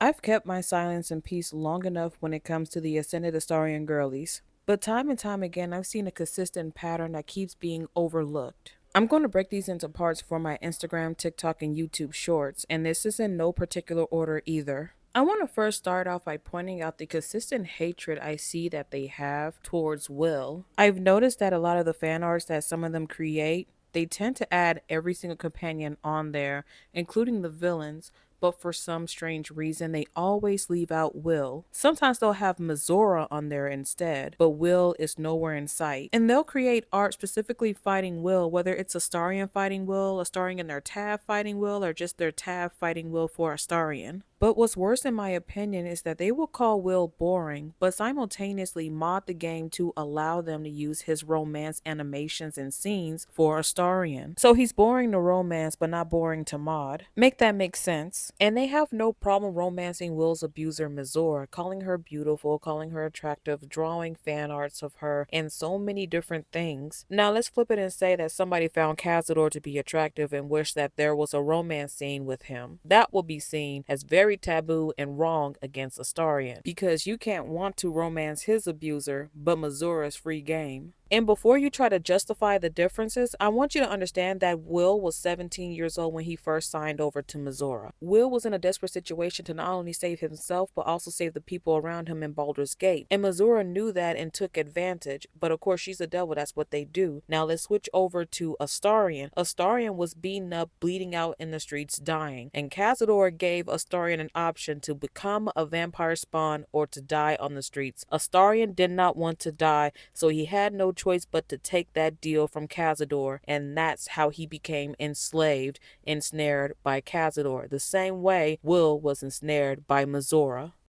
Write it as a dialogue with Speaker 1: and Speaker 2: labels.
Speaker 1: I've kept my silence and peace long enough when it comes to the Ascended Astarion girlies, but time and time again I've seen a consistent pattern that keeps being overlooked. I'm going to break these into parts for my Instagram, TikTok, and YouTube shorts, and this is in no particular order either. I want to first start off by pointing out the consistent hatred I see that they have towards Will. I've noticed that a lot of the fan arts that some of them create, they tend to add every single companion on there, including the villains, but for some strange reason, they always leave out Will. Sometimes they'll have Mizora on there instead, but Will is nowhere in sight. And they'll create art specifically fighting Will, whether it's Astarion fighting Will, Astarion and their Tav fighting Will, or just their Tav fighting Will for Astarion. But what's worse in my opinion is that they will call Will boring, but simultaneously mod the game to allow them to use his romance animations and scenes for Astarion. So he's boring to romance, but not boring to mod. Make that make sense? And they have no problem romancing Will's abuser Mizora, calling her beautiful, calling her attractive, drawing fan arts of her, and so many different things. Now let's flip it and say that somebody found Cazador to be attractive and wished that there was a romance scene with him. That will be seen as very taboo and wrong against Astarion, because you can't want to romance his abuser, but Mizora's free game. And before you try to justify the differences, I want you to understand that Will was 17 years old when he first signed over to Mizora. Will was in a desperate situation to not only save himself, but also save the people around him in Baldur's Gate. And Mizora knew that and took advantage, but of course she's a devil, that's what they do. Now let's switch over to Astarion. Astarion was beaten up, bleeding out in the streets, dying. And Cazador gave Astarion an option to become a vampire spawn or to die on the streets. Astarion did not want to die, so he had no choice but to take that deal from Cazador, and that's how he became enslaved, ensnared by Cazador, the same way Will was ensnared by Mizora.